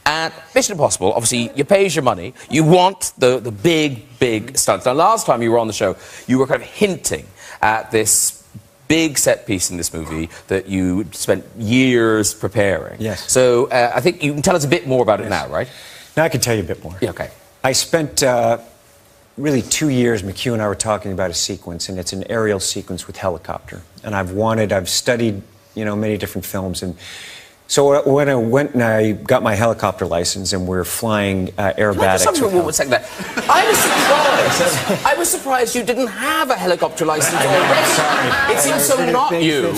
And Mission Impossible, obviously, you pays your money. You want the big stunts. Now, last time you were on the show, you were kind of hinting at this big set piece in this movie that you spent years preparing. Yes. So I think you can tell us a bit more about it now, right? Now I can tell you a bit more. Yeah, okay. I spent really 2 years, McHugh and I were talking about a sequence, and it's an aerial sequence with helicopter. And I've studied, you know, many different films. And so when I went and I got my helicopter license and we're flying aerobatics. I was surprised you didn't have a helicopter license already. It seems so not you.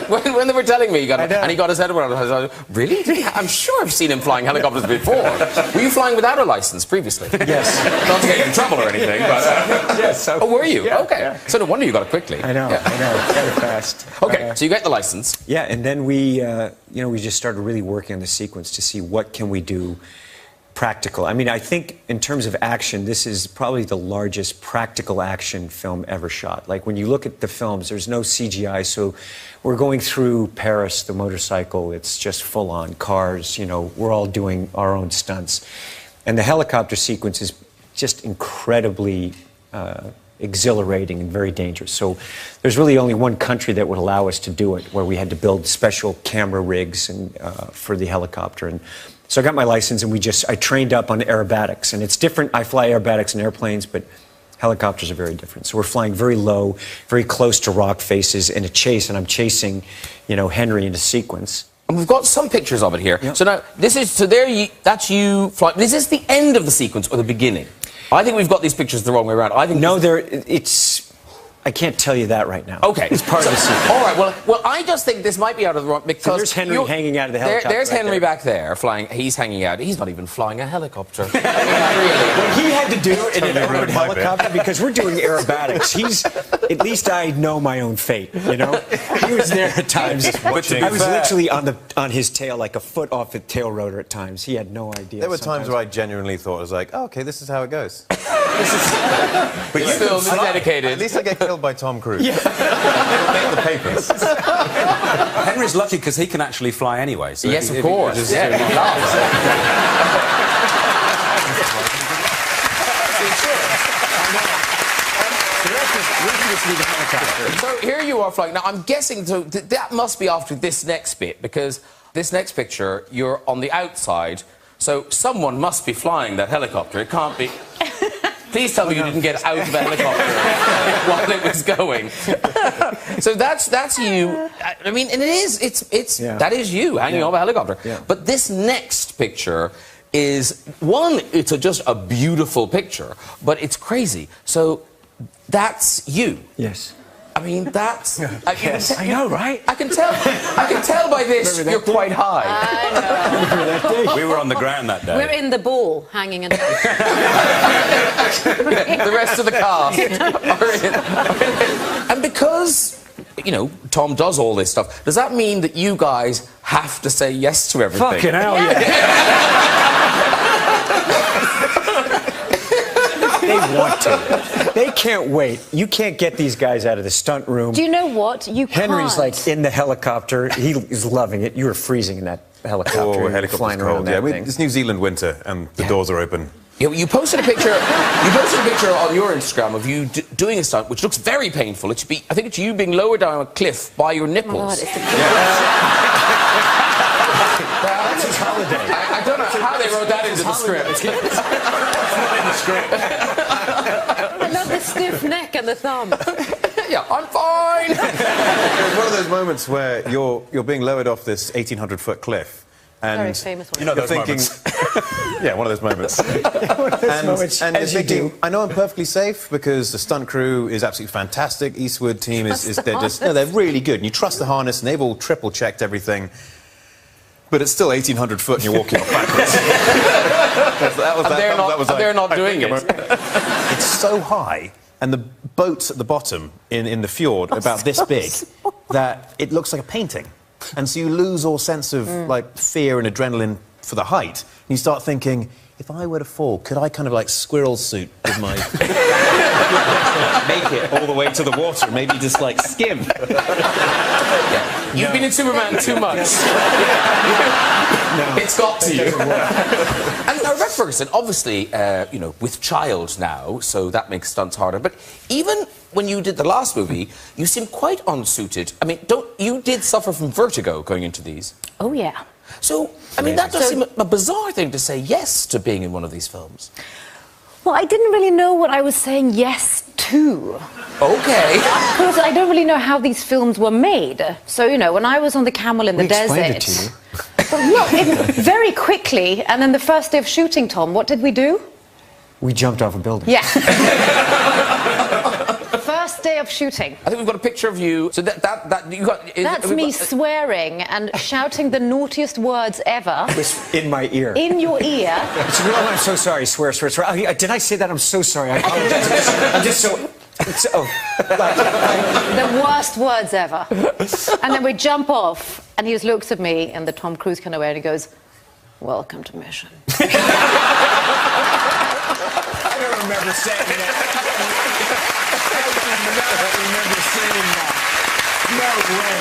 When they were telling me he got and he got his head around it, I was like, really? I'm sure I've seen him flying helicopters before. Were you flying without a license previously? Yes. Not to get you in trouble or anything, but... yes. So, oh, were you? Yeah, okay. Yeah. So no wonder you got it quickly. I know, got it fast. Okay, so you get the license. Yeah, and then we, you know, we just started really working on the sequence to see what can we do practical. I mean, I think in terms of action, this is probably the largest practical action film ever shot. Like, when you look at the films, there's no CGI, so we're going through Paris, the motorcycle, it's just full-on cars, you know, we're all doing our own stunts. And the helicopter sequence is just incredibly exhilarating and very dangerous. So there's really only one country that would allow us to do it, where we had to build special camera rigs and, for the helicopter. And so I got my license, and I trained up on aerobatics. And it's different. I fly aerobatics in airplanes, but helicopters are very different. So we're flying very low, very close to rock faces in a chase, and I'm chasing, you know, Henry in a sequence. And we've got some pictures of it here. Yep. So now, that's you flying. Is this the end of the sequence or the beginning? I think we've got these pictures the wrong way around. I think no, I can't tell you that right now. Okay. It's part of the sequence. All right, well, I just think this might be out of the wrong... Because so there's Henry hanging out of the helicopter. There's right Henry there. back there, flying. He's hanging out. He's not even flying a helicopter. Really? What he had to do in an airborne helicopter, because we're doing aerobatics, at least I know my own fate, you know? He was there at times. I was literally on his tail, like a foot off the tail rotor at times. He had no idea. There were times where I genuinely thought, I was like, oh, okay, this is how it goes. But you still dedicated. At least I get killed by Tom Cruise. Yeah. Make the papers. Henry's lucky because he can actually fly anyway. So yes, of course. Yeah, he does. So here you are flying. Now, I'm guessing that must be after this next bit, because this next picture, you're on the outside, so someone must be flying that helicopter. It can't be... Please tell me you didn't get out of the helicopter while it was going. So that's you. I mean, and that is you hanging off a helicopter. Yeah. But this next picture is, it's just a beautiful picture, but it's crazy. So that's you. Yes. I mean, that's... Yes, I know, right? I can tell by this you're quite high. I know. We were on the ground that day. We're in the ball, hanging in the The rest of the cast are in. And because, you know, Tom does all this stuff, does that mean that you guys have to say yes to everything? Fucking hell, yeah. They want to. They can't wait. You can't get these guys out of the stunt room. Do you know what? You can't. Henry's like in the helicopter. He is loving it. You were freezing in that helicopter. Oh, helicopter's flying cold. around that Yeah, thing. it's New Zealand winter, and the doors are open. You posted a picture. You posted a picture on your Instagram of you doing a stunt, which looks very painful. It should be. I think it's you being lowered down a cliff by your nipples. Oh, God, it's That's his holiday. I don't know how they wrote that into the script. It's not in the script. I love the stiff neck and the thumb. Yeah, I'm fine. There's one of those moments where you're being lowered off this 1,800-foot cliff, and Very famous one. You know you're those thinking, moments. yeah, one of those moments. And you're thinking, I know I'm perfectly safe because the stunt crew is absolutely fantastic. Eastwood team they're really good, and you trust the harness, and they've all triple-checked everything. But it's still 1,800 foot and you're walking off backwards. They're not doing it. It's so high, and the boat's at the bottom in the fjord about this big that it looks like a painting. And so you lose all sense of like fear and adrenaline for the height. And you start thinking, if I were to fall, could I kind of like squirrel suit with my... make it all the way to the water. Maybe just like skim. Yeah. You've been in Superman too much. It's got to you. And Rebecca Ferguson, obviously, you know, with child now, so that makes stunts harder. But even when you did the last movie, you seemed quite unsuited. I mean, you did suffer from vertigo going into these? Oh, yeah. So, I mean, that does seem a bizarre thing to say yes to being in one of these films. Well, I didn't really know what I was saying yes to. Okay. Because I don't really know how these films were made. So, you know, when I was on the camel in the desert... explained it to you. Well, look, very quickly, and then the first day of shooting, Tom, what did we do? We jumped off a building. Yeah. First day of shooting. I think we've got a picture of you. So that you got. That's me swearing and shouting the naughtiest words ever. In my ear. In your ear. Oh, I'm so sorry. Swear. Oh, did I say that? I'm so sorry. I apologize. I'm just so... The worst words ever. And then we jump off, and he just looks at me in the Tom Cruise kind of way, and he goes, "Welcome to mission." I don't remember saying that. I don't remember saying that. No way.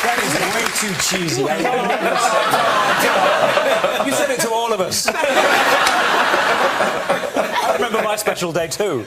That is way too cheesy. I never said that. You said it to all of us. I remember my special day too.